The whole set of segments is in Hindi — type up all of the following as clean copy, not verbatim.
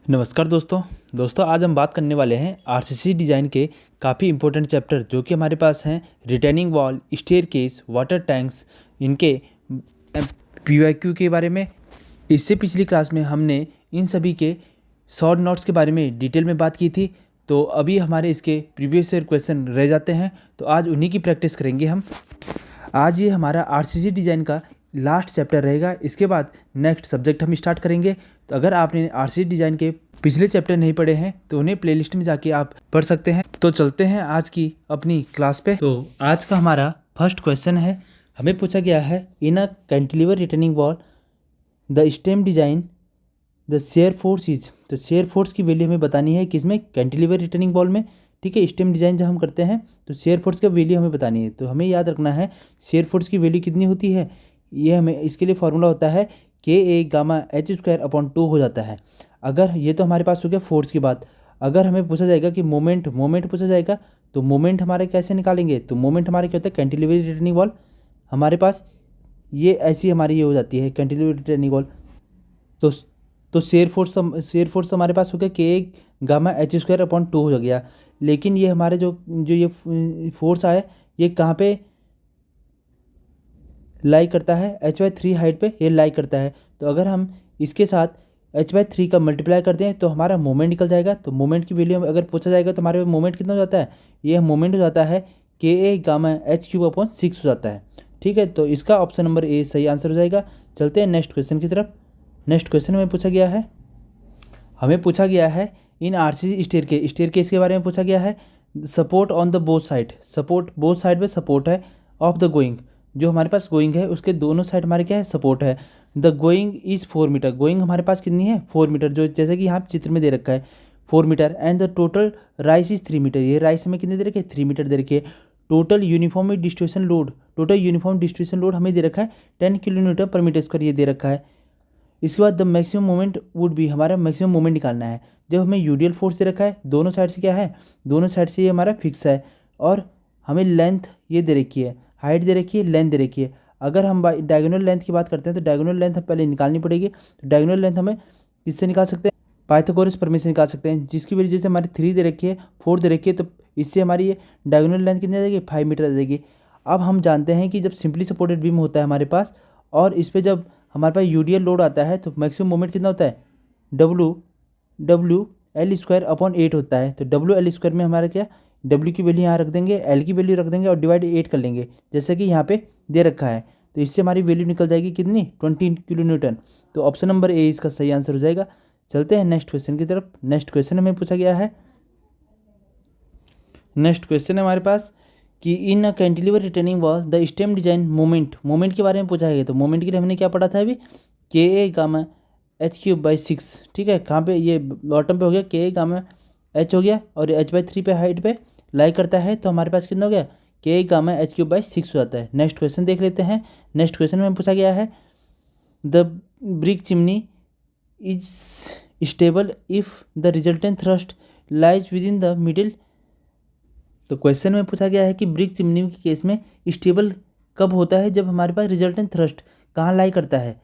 नमस्कार दोस्तों आज हम बात करने वाले हैं आरसीसी डिज़ाइन के काफ़ी इंपॉर्टेंट चैप्टर जो कि हमारे पास हैं retaining wall, staircase, water tanks, इनके पीवाईक्यू के बारे में। इससे पिछली क्लास में हमने इन सभी के शॉर्ट नोट्स के बारे में डिटेल में बात की थी, तो अभी हमारे इसके प्रीवियस ईयर क्वेश्चन रह जाते हैं, तो आज उन्हीं की प्रैक्टिस करेंगे हम। आज ये हमारा आरसीसी डिज़ाइन का लास्ट चैप्टर रहेगा। इसके बाद नेक्स्ट सब्जेक्ट हम स्टार्ट करेंगे। तो अगर आपने आरसीसी डिज़ाइन के पिछले चैप्टर नहीं पढ़े हैं तो उन्हें प्लेलिस्ट में जाके आप पढ़ सकते हैं। तो चलते हैं आज की अपनी क्लास पे। तो आज का हमारा फर्स्ट क्वेश्चन है, हमें पूछा गया है in a cantilever retaining wall the stem design the shear force is. तो शेयर फोर्स की वैल्यू हमें बतानी है किसमें, कैंटिलीवर रिटर्निंग वॉल में। ठीक है, स्टेम डिज़ाइन जब हम करते हैं तो शेयर फोर्स का वैल्यू हमें बतानी है। तो हमें याद रखना है शेयर फोर्स की वैल्यू कितनी होती है। ये हमें इसके लिए फॉर्मूला होता है KA गामा H²/2 हो जाता है। अगर ये तो हमारे पास हो गया फोर्स की बात। अगर हमें पूछा जाएगा कि मोमेंट पूछा जाएगा तो मोमेंट हमारे कैसे निकालेंगे। तो मोमेंट हमारे क्या होता है, कैंटिलीवर रिटर्निंग वॉल हमारे पास ये ऐसी हमारी ये हो जाती है कैंटिलीवर रिटर्निंग वॉल। तो शेयर फोर्स तो हमारे पास हो गया KA गामा H²/2 हो गया। लेकिन ये हमारे जो ये फोर्स आया ये कहाँ पे लाई करता है, H/3 हाइट पे ये लाई करता है। तो अगर हम इसके साथ H/3 का मल्टीप्लाई करते हैं तो हमारा मोमेंट निकल जाएगा। तो मोमेंट की वैल्यू अगर पूछा जाएगा तो हमारे मोमेंट कितना हो जाता है, ये मोमेंट हो जाता है KA गामा H³/6 हो जाता है। ठीक है, तो इसका ऑप्शन नंबर ए सही आंसर हो जाएगा। चलते हैं नेक्स्ट क्वेश्चन की तरफ। नेक्स्ट क्वेश्चन हमें पूछा गया है इन आरसीसी स्टेयरकेस के बारे में पूछा गया है। Support on the both side, support both side में सपोर्ट है ऑफ द गोइंग। जो हमारे पास गोइंग है उसके दोनों साइड हमारे क्या है, सपोर्ट है। The going is 4 metre, going हमारे पास कितनी है 4 मीटर, जो जैसे कि यहाँ चित्र में दे रखा है 4 metre. And the total rise is 3 metre, ये राइस हमें कितने दे रखे 3 मीटर दे रखे है। टोटल यूनिफॉर्म डिस्ट्रीब्यूशन लोड हमें दे रखा है 10 kN/m², ये दे रखा है। इसके बाद द मैक्सिमम मोमेंट वुड भी, हमारा मैक्सिमम मोमेंट निकालना है। जब हमें यूडियल फोर्स दे रखा है दोनों साइड से क्या है, दोनों साइड से ये हमारा फिक्स है। और हमें लेंथ ये दे रखी है, हाइट दे रखी है, लेंथ दे रखी है। अगर हम डायगोनल लेंथ की बात करते हैं तो डायगोनल लेंथ हम पहले निकालनी पड़ेगी। तो डायगोनल लेंथ हमें किससे निकाल सकते हैं, पाइथागोरस प्रमेय से निकाल सकते हैं, जिसकी वजह से हमारी 3 दे रखी है, 4 दे रखी है। तो इससे हमारी ये डायगोनल लेंथ कितनी आ जाएगी 5 मीटर आ जाएगी। अब हम जानते हैं कि जब सिंपली सपोर्टेड बीम होता है हमारे पास और इस पर जब हमारे पास यूडियल लोड आता है तो मैक्सिमम मोमेंट कितना होता है, WL²/8 होता है। तो WL² में हमारा क्या, W की वैल्यू यहाँ रख देंगे, L की वैल्यू रख देंगे और डिवाइड 8 कर लेंगे जैसे कि यहाँ पे दे रखा है। तो इससे हमारी वैल्यू निकल जाएगी कितनी 20 kN। तो ऑप्शन नंबर ए इसका सही आंसर हो जाएगा। चलते हैं नेक्स्ट क्वेश्चन की तरफ। नेक्स्ट क्वेश्चन हमें पूछा गया है, नेक्स्ट क्वेश्चन है हमारे पास कि in a cantilever retaining wall the stem design moment के बारे में पूछा गया। तो मोमेंट के लिए हमने क्या पढ़ा था अभी, KA गामा H³/6। ठीक है, कहाँ पे ये बॉटम पे हो गया KA गामा H हो गया और H/3 पे हाइट पे लाई करता है। तो हमारे पास कितना हो गया KA गामा H³/6 हो जाता है। नेक्स्ट क्वेश्चन देख लेते हैं। नेक्स्ट क्वेश्चन में पूछा गया है the brick chimney is stable if the resultant thrust lies with in the middle. तो क्वेश्चन में पूछा गया है कि ब्रिक चिमनी के केस में स्टेबल कब होता है, जब हमारे पास रिजल्टेंट थ्रस्ट कहाँ लाई करता है,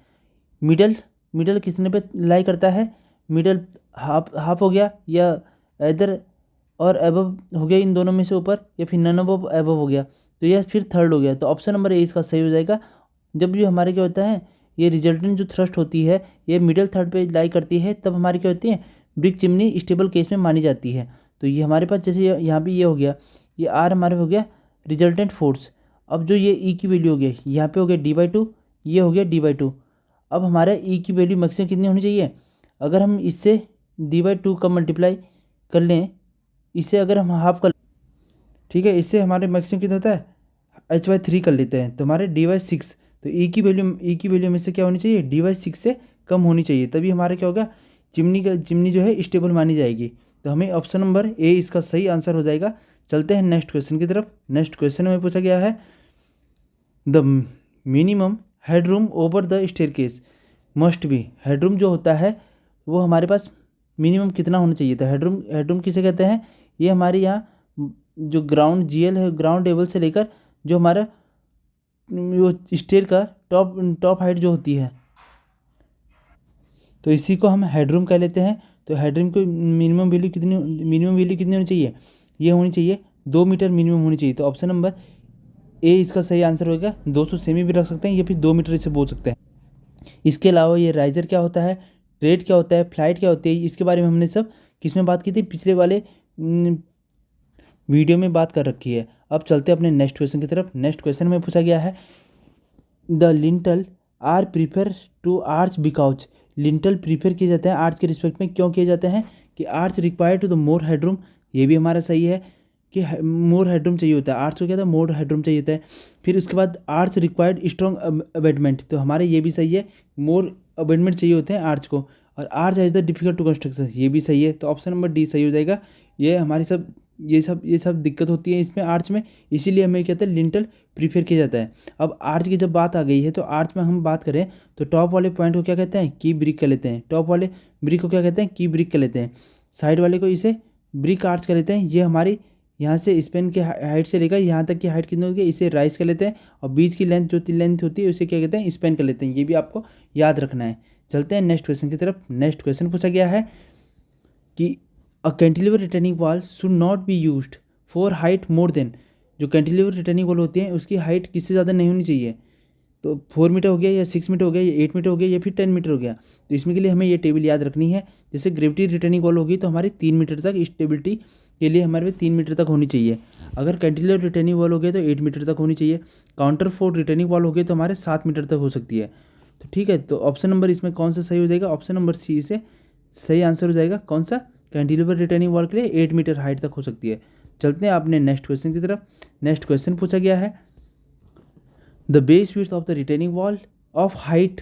मिडल किसने पे लाई करता है, मिडल हाफ हो गया या इधर और एबव हो गया, इन दोनों में से ऊपर, या फिर नन अबव एबव हो गया, तो यह फिर थर्ड हो गया। तो ऑप्शन नंबर ए इसका सही हो जाएगा। जब भी हमारे क्या होता है, ये रिजल्टेंट जो थ्रस्ट होती है ये मिडल थर्ड पे लाई करती है, तब हमारी क्या होती है ब्रिक चिमनी स्टेबल केस में मानी जाती है। तो ये हमारे पास जैसे यहाँ पे ये हो गया, ये आर हमारे हो गया रिजल्टेंट फोर्स। अब जो ये ई की वैल्यू हो गई यहाँ पे हो गया D/2, ये हो गया D/2। अब हमारा ई की वैल्यू मैक्सिमम कितनी होनी चाहिए, अगर हम इससे D/2 का मल्टीप्लाई कर लें, इससे अगर हम हाफ कर, ठीक है, इससे हमारे मैक्सिमम कितना होता है H/3 कर लेते हैं तो हमारे D/6। तो ई की वैल्यू में से क्या होनी चाहिए D/6 से कम होनी चाहिए, तभी हमारा क्या होगा चिमनी जो है स्टेबल मानी जाएगी। तो हमें ऑप्शन नंबर ए इसका सही आंसर हो जाएगा। चलते हैं नेक्स्ट क्वेश्चन की तरफ। नेक्स्ट क्वेश्चन में पूछा गया है the minimum headroom over the staircase must be. Headroom जो होता है वो हमारे पास मिनिमम कितना होना चाहिए था। हेडरूम किसे कहते हैं, ये हमारे यहाँ जो ग्राउंड GL है, ग्राउंड लेवल से लेकर जो हमारा वो स्टेयर का टॉप हाइट जो होती है, तो इसी को हम हेडरूम कह लेते हैं। तो हेडरूम को मिनिमम वैल्यू कितनी होनी चाहिए, ये होनी चाहिए 2 मीटर मिनिमम होनी चाहिए। तो ऑप्शन नंबर ए इसका सही आंसर होगा। 200 सेमी भी रख सकते हैं या फिर 2 मीटर इसे बोल सकते हैं। इसके अलावा ये राइजर क्या होता है, ट्रेड क्या होता है, फ्लाइट क्या होती है, इसके बारे में हमने सब किस में बात की थी, पिछले वाले वीडियो में बात कर रखी है। अब चलते हैं अपने नेक्स्ट क्वेश्चन की तरफ। नेक्स्ट क्वेश्चन में पूछा गया है the lintel are prefer to arch because. Lintel prefer किए जाते हैं आर्च के रिस्पेक्ट में, क्यों किए जाते हैं कि arch required to the more headroom. ये भी हमारा सही है कि मोर हेडरूम चाहिए होता है, आर्च को क्या था, मोर हेडरूम चाहिए होता है। फिर उसके बाद आर्च रिक्वायर्ड स्ट्रॉन्ग अबेटमेंट, तो हमारे ये भी सही है, मोर अबेटमेंट चाहिए होते हैं आर्च को। और arch has the difficult to construction, ये भी सही है। तो ऑप्शन नंबर डी सही हो जाएगा। ये हमारी सब ये सब दिक्कत होती है इसमें आर्च में, इसीलिए हमें कहते हैं लिंटल प्रीफर किया जाता है। अब आर्च की जब बात आ गई है तो आर्च में हम बात करें तो टॉप वाले पॉइंट को क्या कहते हैं, की ब्रिक कह लेते हैं। टॉप वाले ब्रिक को क्या कहते हैं, की ब्रिक कह लेते हैं। साइड वाले को इसे ब्रिक आर्च कह लेते हैं। ये हमारी यहाँ से स्पेन के हाइट से लेकर यहाँ तक की हाइट कितनी होगी, इसे राइस कर लेते हैं। और बीच की लेंथ जो लेंथ होती है उसे क्या कहते हैं, स्पेन कर लेते हैं। ये भी आपको याद रखना है। चलते हैं नेक्स्ट क्वेश्चन की तरफ। नेक्स्ट क्वेश्चन पूछा गया है कि अ cantilever retaining wall should not be used for height more than. जो कैंटिलीवर रिटर्निंग वॉल होती है उसकी हाइट किससे ज़्यादा नहीं होनी चाहिए। तो 4 मीटर हो गया या 6 मीटर हो गया या 8 मीटर हो गया या फिर 10 मीटर हो गया। तो इसमें के लिए हमें ये टेबल याद रखनी है। जैसे ग्रेविटी रिटर्निंग वॉल होगी तो हमारी 3 मीटर तक, स्टेबिलिटी के लिए हमारे पे 3 मीटर तक होनी चाहिए। अगर कैंटिलीवर रिटर्निंग वॉल हो गया तो 8 मीटर तक होनी चाहिए। काउंटर फोर्ट रिटर्निंग वॉल हो गई तो हमारे 7 मीटर तक हो सकती है। तो ठीक है, तो ऑप्शन नंबर इसमें कौन सा सही हो जाएगा, ऑप्शन नंबर सी से सही आंसर हो जाएगा। कौन सा, कैंटिलीवर रिटर्निंग वॉल के लिए 8 मीटर हाइट तक हो सकती है। चलते हैं अपने नेक्स्ट क्वेश्चन की तरफ। नेक्स्ट क्वेश्चन पूछा गया है the base width of the retaining wall of height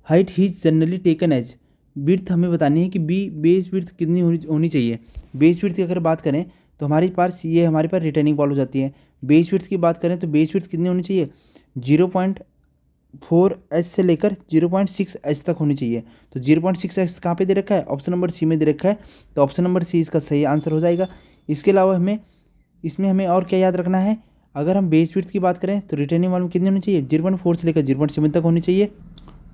is generally taken as. Width हमें बतानी है कि बेस विड्थ कितनी होनी चाहिए। बेस विड्थ की अगर बात करें तो हमारे पास रिटर्निंग वॉल हो जाती है। बेस विड्थ की बात करें तो बेस विड्थ कितनी होनी चाहिए, 0.4 से लेकर 0.6 तक होनी चाहिए। तो 0.6 कहाँ पे दे रखा है, ऑप्शन नंबर सी में दे रखा है। तो ऑप्शन नंबर सी इसका सही आंसर हो जाएगा। इसके अलावा इसमें हमें और क्या याद रखना है, अगर हम बेस विड्थ की बात करें तो रिटर्निंग वॉल में कितनी होनी चाहिए, 0.4 से लेकर 0.7 तक होनी चाहिए।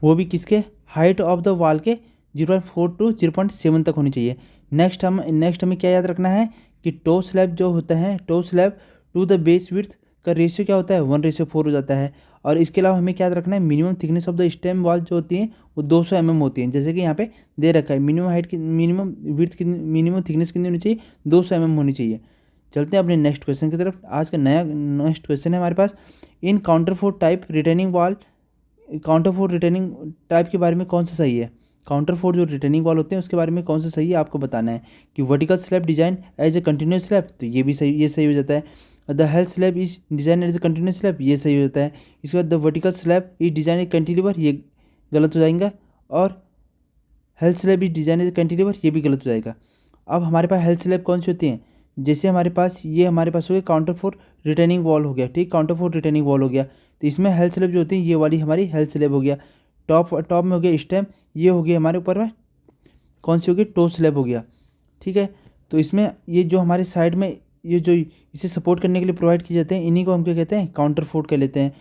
वो भी किसके, हाइट ऑफ द वॉल के 0.4 टू 0.7 तक होनी चाहिए। नेक्स्ट हमें क्या याद रखना है कि टो स्लैब जो होता है, toe slab to the base width का रेशियो क्या होता है, 1:4 हो जाता है। और इसके अलावा हमें क्या याद रखना है, minimum thickness of the stem wall जो होती है वो 200 mm होती है। जैसे कि यहाँ पे दे रखा है मिनिमम हाइट की, मिनिमम विड्थ की, मिनिमम थिकनेस कितनी होनी चाहिए, 200 mm होनी चाहिए। चलते हैं अपने नेक्स्ट क्वेश्चन की तरफ। आज का नया नेक्स्ट क्वेश्चन है हमारे पास, in counterfort type retaining wall, counterfort retaining type के बारे में कौन सा सही है। काउंटरफोर्ट जो रिटर्निंग वॉल होते हैं उसके बारे में कौन सा सही है आपको बताना है। कि vertical slab design as a continuous slab, तो ये भी सही, ये सही हो जाता है। The health slab is design as a continuous slab, ये सही हो जाता है। इसके बाद the vertical slab is design as cantilever, ये गलत हो जाएगा। और health slab is design as cantilever, ये भी गलत हो जाएगा। अब हमारे पास हेल्थ स्लैब कौन सी होती हैं, जैसे हमारे पास हो गया काउंटरफोर्ट रिटर्निंग वॉल हो गया, ठीक, काउंटरफोर्ट रिटर्निंग वॉल हो गया। तो इसमें हेल्थ स्लैब जो होती है ये वाली हमारी हेल्थ स्लैब हो गया। टॉप में हो गया स्टेम, ये हो गया हमारे ऊपर में कौन सी होगी, टो स्लैब हो गया, ठीक है। तो इसमें ये जो हमारे साइड में ये जो इसे सपोर्ट करने के लिए प्रोवाइड किए जाते हैं इन्हीं को हम क्या कहते हैं, काउंटर फोर्ट कह लेते हैं।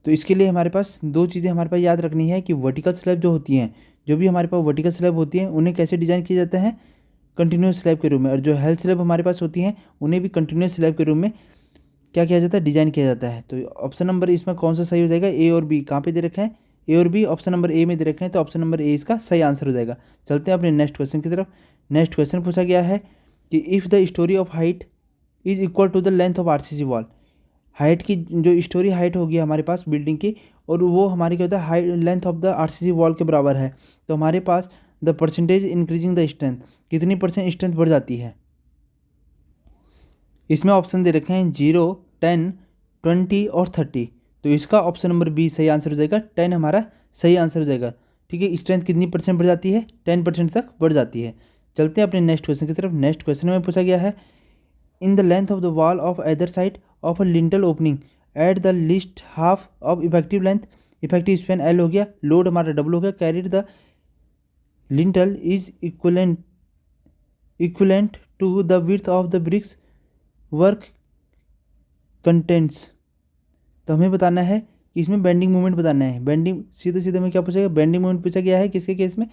तो इसके लिए हमारे पास 2 चीज़ें हमारे पास याद रखनी है कि वर्टिकल स्लैब जो होती हैं, जो भी हमारे पास वर्टिकल स्लैब होती हैं उन्हें कैसे डिज़ाइन किया जाता है, कंटिन्यूस स्लैब के रूप में। और जो हेल्थ स्लैब हमारे पास होती हैं उन्हें भी कंटिन्यूस स्लैब के रूप में क्या किया जाता है, डिज़ाइन किया जाता है। तो ऑप्शन नंबर इसमें कौन सा सही हो जाएगा, ए और बी कहाँ पे दे रखा है, ए और बी ऑप्शन नंबर ए में दे रखे हैं। तो ऑप्शन नंबर ए इसका सही आंसर हो जाएगा। चलते हैं अपने नेक्स्ट क्वेश्चन की तरफ। नेक्स्ट क्वेश्चन पूछा गया है कि if the storey of height is equal to the length of RCC wall. Height की जो स्टोरी हाइट होगी हमारे पास बिल्डिंग की, और वो हमारी क्या होता है, height length of the RCC wall के बराबर है। तो हमारे पास the percentage increasing the strength, कितनी % स्ट्रेंथ बढ़ जाती है। इसमें ऑप्शन दे रखे हैं 0, 10, 20 और 30। तो इसका ऑप्शन नंबर बी सही आंसर हो जाएगा। 10 हमारा सही आंसर हो जाएगा, ठीक है। स्ट्रेंथ कितनी % बढ़ जाती है, 10% तक बढ़ जाती है। चलते हैं अपने नेक्स्ट क्वेश्चन की तरफ। नेक्स्ट क्वेश्चन में पूछा गया है in the length of the wall of other side of a lintel opening at the least half of effective length, effective span L हो गया, लोड हमारा डबल हो गया, carried the lintel is equivalent to the width of the bricks work contents. तो हमें बताना है कि इसमें बेंडिंग मोमेंट बताना है। बेंडिंग सीधे सीधे में क्या पूछा गया, बेंडिंग मोमेंट पूछा गया है किसके केस में,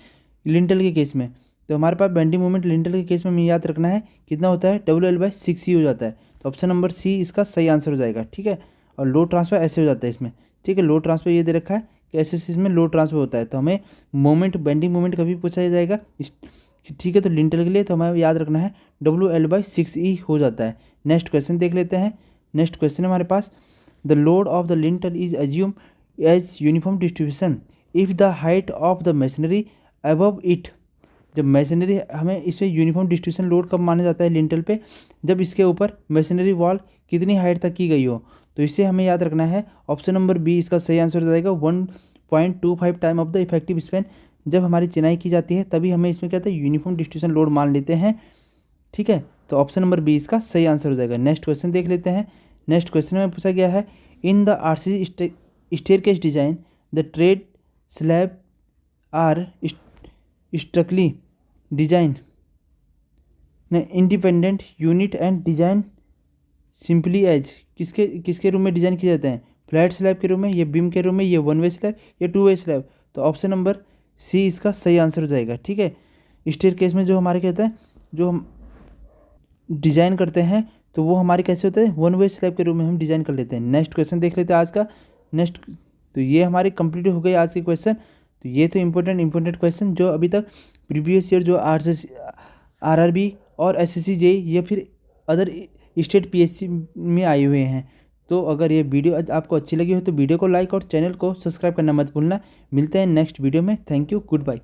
लिंटल के केस में। तो हमारे पास बेंडिंग मोमेंट लिंटल के केस में हमें याद रखना है कितना होता है, WL/6E हो जाता है। तो ऑप्शन नंबर सी इसका सही आंसर हो जाएगा, ठीक है। और लोड ट्रांसफर ऐसे हो जाता है इसमें, ठीक है। लोड ट्रांसफर ये दे रखा है कि ऐसे इसमें लोड ट्रांसफर होता है। तो हमें मोमेंट, बेंडिंग मोमेंट कभी पूछा जाएगा, ठीक है। तो लिंटल के लिए तो हमें याद रखना है WL/6E हो जाता है। नेक्स्ट क्वेश्चन देख लेते हैं। नेक्स्ट क्वेश्चन हमारे पास, the load of the lintel is assume as uniform distribution if the height of the machinery above it. जब मशीनरी, हमें इसमें यूनिफॉर्म डिस्ट्रीब्यूशन लोड कब माना जाता है लिंटल पे, जब इसके ऊपर मशीनरी वॉल कितनी हाइट तक की गई हो। तो इसे हमें याद रखना है, ऑप्शन नंबर बी इसका सही आंसर हो जाएगा 1.25 time of the effective span. जब हमारी चिनाई की जाती है तभी हमें इसमें क्या होता है, यूनिफॉर्म डिस्ट्रीब्यूशन लोड मान लेते हैं, ठीक है। तो ऑप्शन नंबर बी इसका सही आंसर हो जाएगा। नेक्स्ट क्वेश्चन देख लेते हैं। नेक्स्ट क्वेश्चन में पूछा गया है, in the RCC staircase design the tread slab are strictly design independent unit and design simply as. किसके किसके रूम में डिजाइन किए जाते हैं, फ्लैट स्लैब के रूम में, ये बीम के रूम में, ये 1 वे स्लैब या 2 वे स्लैब। तो ऑप्शन नंबर सी इसका सही आंसर हो जाएगा, ठीक है। स्टेयरकेस में जो हमारे कहते हैं, जो हम डिज़ाइन करते हैं तो वो हमारे कैसे होते हैं, 1 वे स्लैब के रूम में हम डिज़ाइन कर लेते हैं। नेक्स्ट क्वेश्चन देख लेते हैं आज का। नेक्स्ट, तो ये हमारे कंप्लीट हो गए आज के क्वेश्चन। तो ये तो इंपॉर्टेंट क्वेश्चन जो अभी तक प्रीवियस ईयर जो RRB और SSC JEE या फिर अदर स्टेट PSC में आए हुए हैं। तो अगर ये वीडियो आपको अच्छी लगी हो तो वीडियो को लाइक और चैनल को सब्सक्राइब करना मत भूलना। मिलते हैं नेक्स्ट वीडियो में। Thank you, good bye.